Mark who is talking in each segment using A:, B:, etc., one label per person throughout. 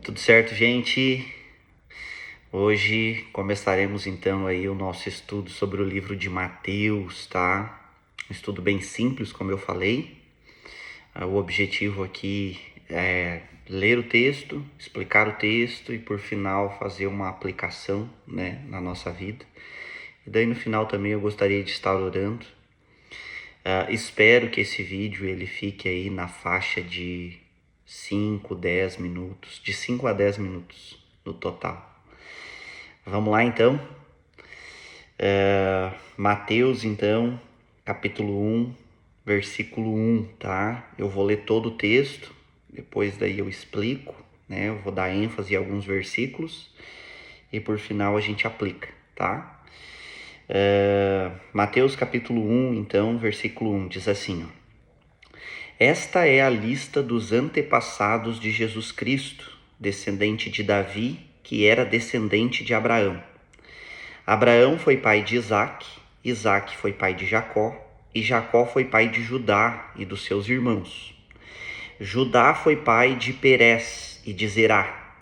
A: Tudo certo, gente? Hoje começaremos então aí o nosso estudo sobre o livro de Mateus, tá? Um estudo bem simples, como eu falei. O objetivo aqui é ler o texto, explicar o texto e por final fazer uma aplicação, né, na nossa vida. E daí no final também eu gostaria de estar orando. Espero que esse vídeo ele fique aí na faixa de 5, 10 minutos, de 5 a 10 minutos no total. Vamos lá então. Mateus então, capítulo 1, versículo 1, tá? Eu vou ler todo o texto, depois daí eu explico, né? Eu vou dar ênfase em alguns versículos e por final a gente aplica, tá? Mateus capítulo 1, então, versículo 1, diz assim, ó. Esta é a lista dos antepassados de Jesus Cristo, descendente de Davi, que era descendente de Abraão. Abraão foi pai de Isaque, Isaque foi pai de Jacó, e Jacó foi pai de Judá e dos seus irmãos. Judá foi pai de Perez e de Zerá,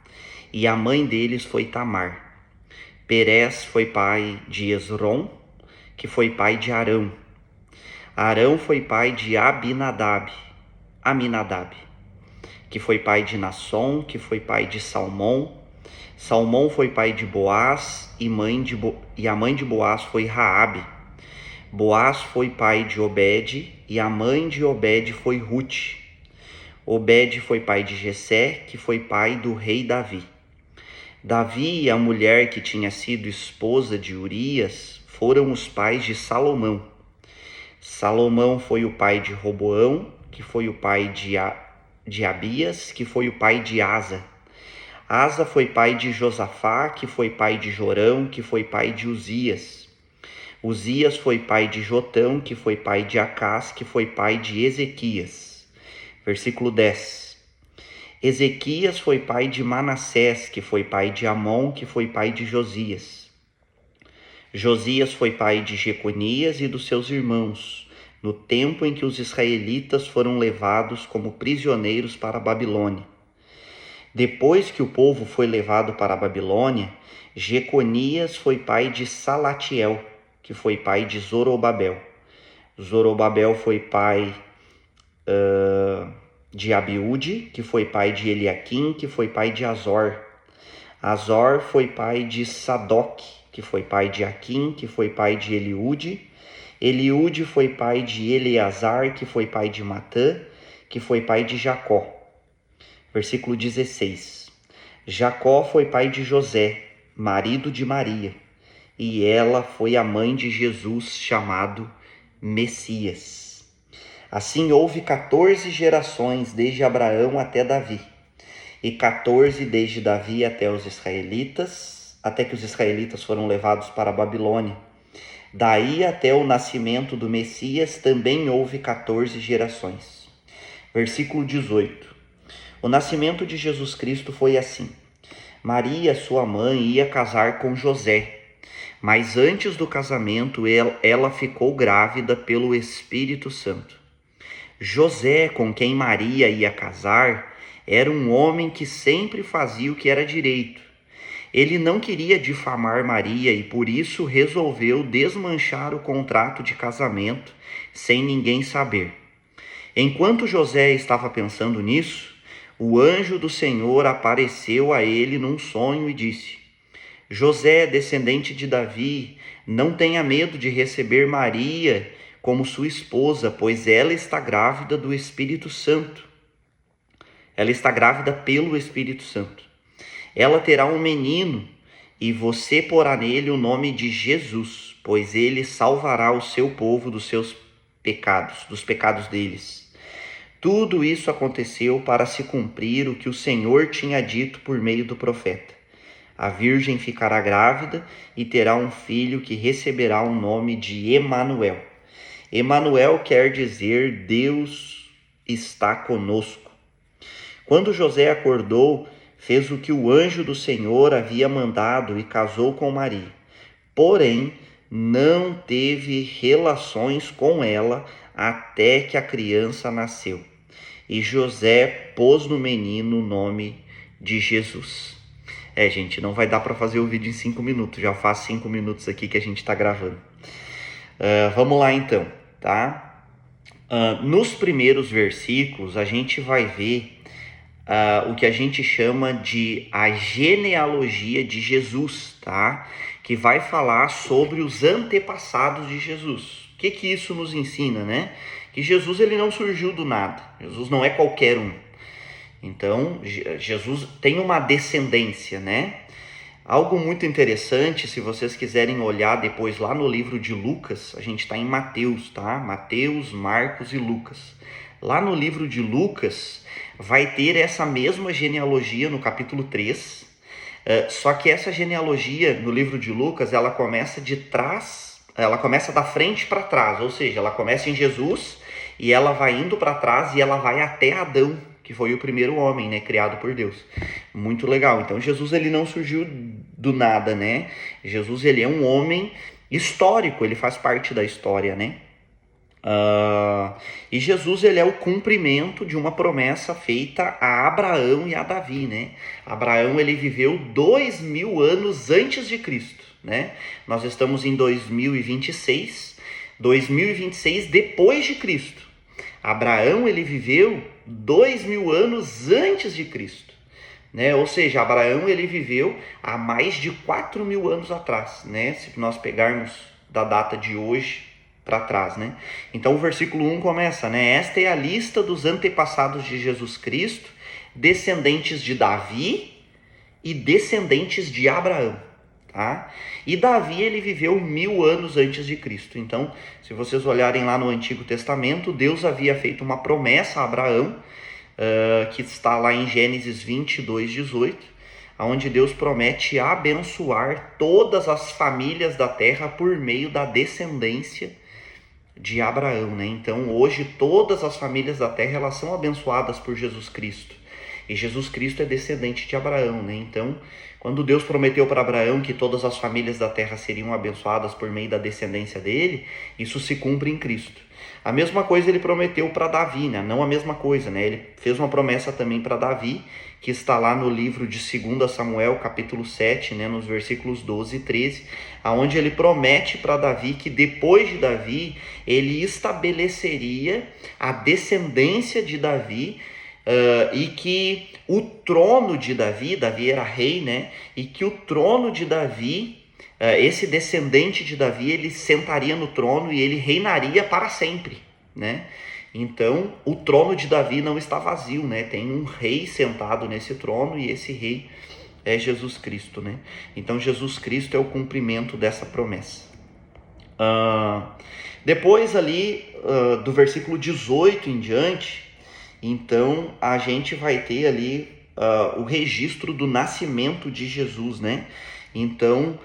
A: e a mãe deles foi Tamar. Perez foi pai de Esrom, que foi pai de Arão. Arão foi pai de Aminadab, que foi pai de Nasson, que foi pai de Salmão. Salmão foi pai de Boaz e a mãe de Boaz foi Raabe. Boaz foi pai de Obed e a mãe de Obed foi Ruth. Obed foi pai de Jessé, que foi pai do rei Davi. Davi e a mulher que tinha sido esposa de Urias foram os pais de Salomão. Salomão foi o pai de Roboão, que foi o pai de Abias, que foi o pai de Asa. Asa foi pai de Josafá, que foi pai de Jorão, que foi pai de Uzias. Uzias foi pai de Jotão, que foi pai de Acás, que foi pai de Ezequias. Versículo 10. Ezequias foi pai de Manassés, que foi pai de Amon, que foi pai de Josias. Josias foi pai de Jeconias e dos seus irmãos, no tempo em que os israelitas foram levados como prisioneiros para a Babilônia. Depois que o povo foi levado para a Babilônia, Jeconias foi pai de Salatiel, que foi pai de Zorobabel. Zorobabel foi pai de Abiúde, que foi pai de Eliaquim, que foi pai de Azor. Azor foi pai de Sadoc, que foi pai de Aquim, que foi pai de Eliúde. Eliúde foi pai de Eleazar, que foi pai de Matã, que foi pai de Jacó. Versículo 16. Jacó foi pai de José, marido de Maria, e ela foi a mãe de Jesus, chamado Messias. Assim houve 14 gerações desde Abraão até Davi, e 14 desde Davi até os israelitas, até que os israelitas foram levados para a Babilônia. Daí até o nascimento do Messias também houve 14 gerações. Versículo 18. O nascimento de Jesus Cristo foi assim. Maria, sua mãe, ia casar com José, mas antes do casamento ela ficou grávida pelo Espírito Santo. José, com quem Maria ia casar, era um homem que sempre fazia o que era direito. Ele não queria difamar Maria e por isso resolveu desmanchar o contrato de casamento sem ninguém saber. Enquanto José estava pensando nisso, o anjo do Senhor apareceu a ele num sonho e disse: José, descendente de Davi, não tenha medo de receber Maria como sua esposa, pois ela está grávida do Espírito Santo. Ela está grávida pelo Espírito Santo. Ela terá um menino e você porá nele o nome de Jesus, pois ele salvará o seu povo dos seus pecados, dos pecados deles. Tudo isso aconteceu para se cumprir o que o Senhor tinha dito por meio do profeta. A virgem ficará grávida e terá um filho que receberá o nome de Emanuel. Emanuel quer dizer Deus está conosco. Quando José acordou, fez o que o anjo do Senhor havia mandado e casou com Maria. Porém, não teve relações com ela até que a criança nasceu. E José pôs no menino o nome de Jesus. Gente, não vai dar para fazer o vídeo em 5 minutos, já faz 5 minutos aqui que a gente está gravando. Vamos lá então, tá? Nos primeiros versículos a gente vai ver o que a gente chama de a genealogia de Jesus, tá? Que vai falar sobre os antepassados de Jesus. O que isso nos ensina, né? Que Jesus ele não surgiu do nada, Jesus não é qualquer um. Então, Jesus tem uma descendência, né? Algo muito interessante, se vocês quiserem olhar depois lá no livro de Lucas, a gente está em Mateus, tá? Mateus, Marcos e Lucas. Lá no livro de Lucas, vai ter essa mesma genealogia no capítulo 3, só que essa genealogia no livro de Lucas, ela começa de trás, ela começa da frente para trás, ou seja, ela começa em Jesus e ela vai indo para trás e ela vai até Adão, que foi o primeiro homem, né, criado por Deus. Muito legal. Então, Jesus, ele não surgiu do nada, né? Jesus, ele é um homem histórico, ele faz parte da história, né? E Jesus, ele é o cumprimento de uma promessa feita a Abraão e a Davi, né? Abraão, ele viveu 2000 anos antes de Cristo, né? Nós estamos em 2026 depois de Cristo. Abraão, ele viveu 2000 anos antes de Cristo, né? Ou seja, Abraão, ele viveu há mais de 4000 anos atrás, né? Se nós pegarmos da data de hoje para trás, né? Então o versículo 1 começa, né? Esta é a lista dos antepassados de Jesus Cristo, descendentes de Davi e descendentes de Abraão. Tá? E Davi, ele viveu 1000 anos antes de Cristo. Então, se vocês olharem lá no Antigo Testamento, Deus havia feito uma promessa a Abraão, que está lá em Gênesis 22:18, onde Deus promete abençoar todas as famílias da terra por meio da descendência de Abraão, né? Então, hoje, todas as famílias da terra, elas são abençoadas por Jesus Cristo. E Jesus Cristo é descendente de Abraão, né? Então, quando Deus prometeu para Abraão que todas as famílias da terra seriam abençoadas por meio da descendência dele, isso se cumpre em Cristo. A mesma coisa ele prometeu para Davi, né? Não a mesma coisa, né? Ele fez uma promessa também para Davi, que está lá no livro de 2 Samuel, capítulo 7, né? Nos versículos 12 e 13, onde ele promete para Davi que depois de Davi, ele estabeleceria a descendência de Davi, e que o trono de Davi, Davi era rei, né? E que o trono de Davi, esse descendente de Davi, ele sentaria no trono e ele reinaria para sempre, né? Então, o trono de Davi não está vazio, né? Tem um rei sentado nesse trono e esse rei é Jesus Cristo, né? Então, Jesus Cristo é o cumprimento dessa promessa. Depois ali, do versículo 18 em diante, então a gente vai ter ali o registro do nascimento de Jesus, né? Então,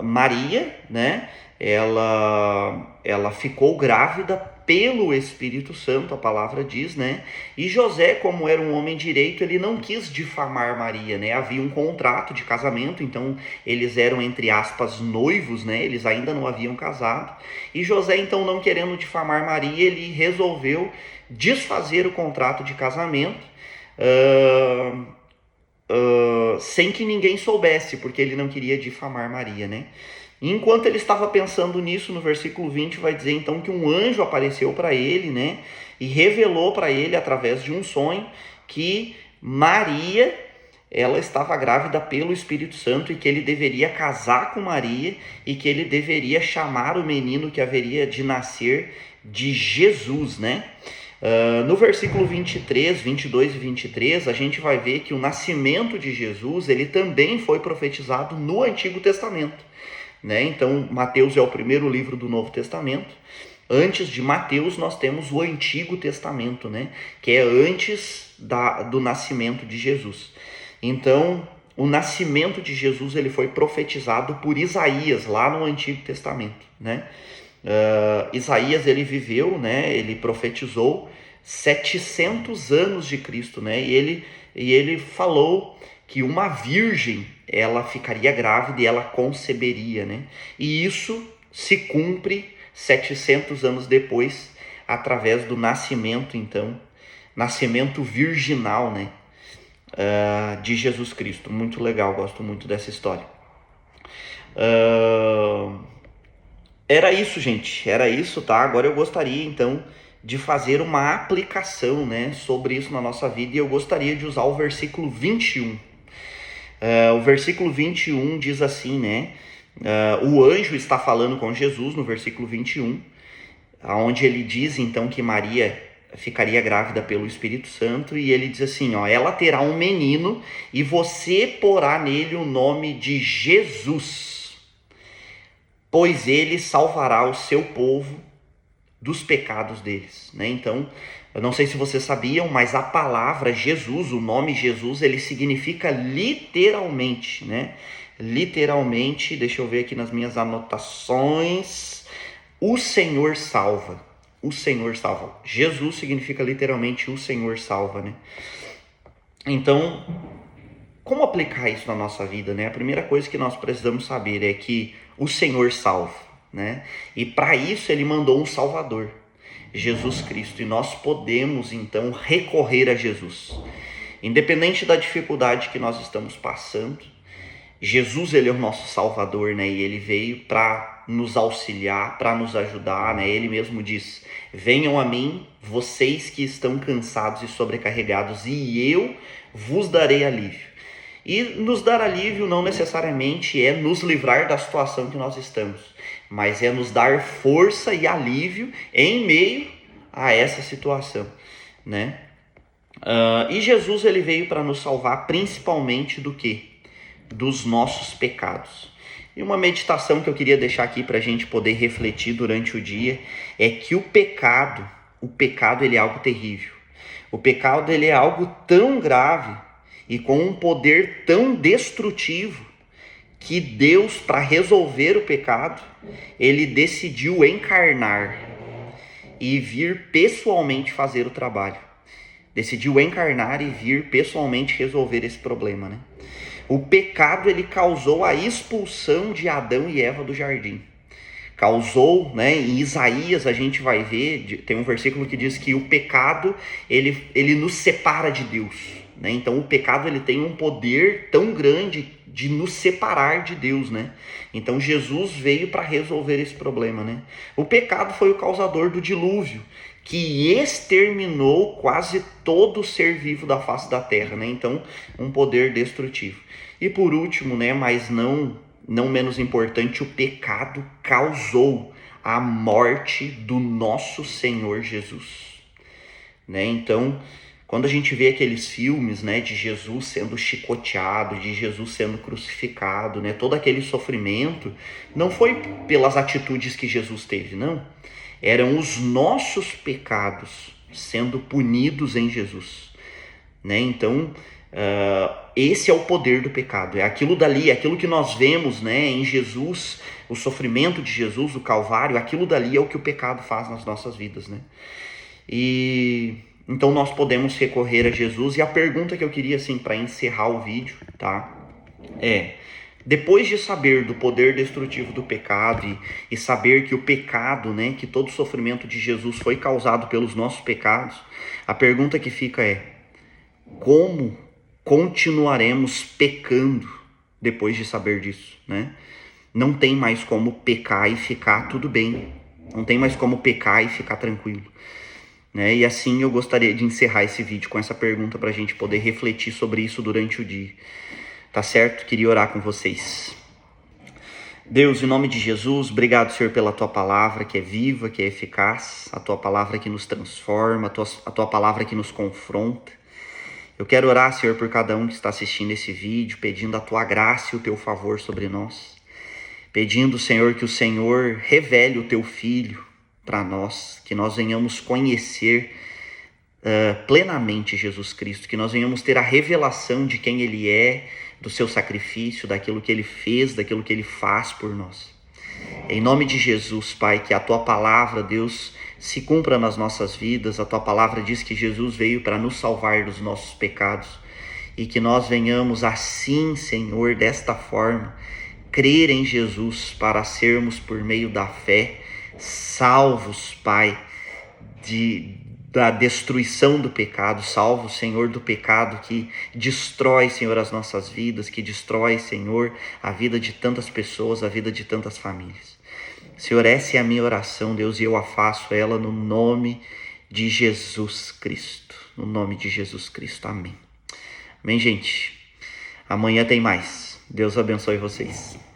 A: Maria, né? Ela ficou grávida pelo Espírito Santo, a palavra diz, né? E José, como era um homem direito, ele não quis difamar Maria, né? Havia um contrato de casamento, então eles eram, entre aspas, noivos, né? Eles ainda não haviam casado. E José, então, não querendo difamar Maria, ele resolveu desfazer o contrato de casamento, sem que ninguém soubesse, porque ele não queria difamar Maria, né? Enquanto ele estava pensando nisso, no versículo 20 vai dizer então que um anjo apareceu para ele, né? E revelou para ele, através de um sonho, que Maria, ela estava grávida pelo Espírito Santo e que ele deveria casar com Maria e que ele deveria chamar o menino que haveria de nascer de Jesus, né? No versículo 23, 22 e 23, a gente vai ver que o nascimento de Jesus, ele também foi profetizado no Antigo Testamento, né? Então, Mateus é o primeiro livro do Novo Testamento. Antes de Mateus, nós temos o Antigo Testamento, né? Que é antes do nascimento de Jesus. Então, o nascimento de Jesus, ele foi profetizado por Isaías, lá no Antigo Testamento, né? Isaías, ele viveu, né? Ele profetizou 700 anos de Cristo, né? E ele falou que uma virgem, ela ficaria grávida e ela conceberia, né? E isso se cumpre 700 anos depois, através do nascimento, então, nascimento virginal, né? de Jesus Cristo. Muito legal, gosto muito dessa história. Era isso, gente, era isso, tá? Agora eu gostaria, então, de fazer uma aplicação, né, sobre isso na nossa vida, e eu gostaria de usar o versículo 21. O versículo 21 diz assim, né? O anjo está falando com Jesus no versículo 21, onde ele diz, então, que Maria ficaria grávida pelo Espírito Santo, e ele diz assim, ó, ela terá um menino e você porá nele o nome de Jesus, pois ele salvará o seu povo dos pecados deles, né? Então, eu não sei se vocês sabiam, mas a palavra Jesus, o nome Jesus, ele significa literalmente, né? Literalmente, deixa eu ver aqui nas minhas anotações, o Senhor salva. O Senhor salva. Jesus significa literalmente o Senhor salva, né? Então, como aplicar isso na nossa vida, né? A primeira coisa que nós precisamos saber é que o Senhor salva, né? E para isso ele mandou um Salvador, Jesus Cristo. E nós podemos, então, recorrer a Jesus. Independente da dificuldade que nós estamos passando, Jesus, ele é o nosso Salvador, né? E ele veio para nos auxiliar, para nos ajudar, né? Ele mesmo diz, venham a mim, vocês que estão cansados e sobrecarregados, e eu vos darei alívio. E nos dar alívio não necessariamente é nos livrar da situação que nós estamos, mas é nos dar força e alívio em meio a essa situação, né? E Jesus, ele veio para nos salvar principalmente do quê? Dos nossos pecados. E uma meditação que eu queria deixar aqui para a gente poder refletir durante o dia é que o pecado ele é algo terrível. O pecado ele é algo tão grave e com um poder tão destrutivo que Deus, para resolver o pecado, ele decidiu encarnar e vir pessoalmente fazer o trabalho. Decidiu encarnar e vir pessoalmente resolver esse problema, né? O pecado, ele causou a expulsão de Adão e Eva do jardim. Causou, né? Em Isaías a gente vai ver, tem um versículo que diz que o pecado, ele nos separa de Deus, né? Então o pecado, ele tem um poder tão grande de nos separar de Deus, né? Então Jesus veio para resolver esse problema, né? O pecado foi o causador do dilúvio, que exterminou quase todo ser vivo da face da terra, né? Então, um poder destrutivo. E por último, né, mas não menos importante, o pecado causou a morte do nosso Senhor Jesus, né? Então, quando a gente vê aqueles filmes, né, de Jesus sendo chicoteado, de Jesus sendo crucificado, né, todo aquele sofrimento, não foi pelas atitudes que Jesus teve, não. Eram os nossos pecados sendo punidos em Jesus, né? Então, esse é o poder do pecado, é aquilo dali, é aquilo que nós vemos, né, em Jesus, o sofrimento de Jesus, o Calvário, aquilo dali é o que o pecado faz nas nossas vidas, né? E então nós podemos recorrer a Jesus. E a pergunta que eu queria, assim, para encerrar o vídeo, tá, depois de saber do poder destrutivo do pecado e saber que o pecado, né, que todo o sofrimento de Jesus foi causado pelos nossos pecados, a pergunta que fica é: como continuaremos pecando depois de saber disso, né? Não tem mais como pecar e ficar tudo bem. Não tem mais como pecar e ficar tranquilo, né? E assim eu gostaria de encerrar esse vídeo com essa pergunta para a gente poder refletir sobre isso durante o dia. Tá certo? Queria orar com vocês. Deus, em nome de Jesus, obrigado, Senhor, pela Tua palavra que é viva, que é eficaz, a Tua palavra que nos transforma, a Tua palavra que nos confronta. Eu quero orar, Senhor, por cada um que está assistindo esse vídeo, pedindo a Tua graça e o Teu favor sobre nós. Pedindo, Senhor, que o Senhor revele o Teu Filho para nós, que nós venhamos conhecer plenamente Jesus Cristo, que nós venhamos ter a revelação de quem Ele é, do seu sacrifício, daquilo que Ele fez, daquilo que Ele faz por nós. Em nome de Jesus, Pai, que a Tua palavra, Deus, se cumpra nas nossas vidas. A Tua palavra diz que Jesus veio para nos salvar dos nossos pecados e que nós venhamos assim, Senhor, desta forma, crer em Jesus para sermos, por meio da fé, salvos, Pai, da destruição do pecado, salva o Senhor do pecado que destrói, Senhor, as nossas vidas, que destrói, Senhor, a vida de tantas pessoas, a vida de tantas famílias. Senhor, essa é a minha oração, Deus, e eu a faço ela no nome de Jesus Cristo. No nome de Jesus Cristo, amém. Amém, gente? Amanhã tem mais. Deus abençoe vocês.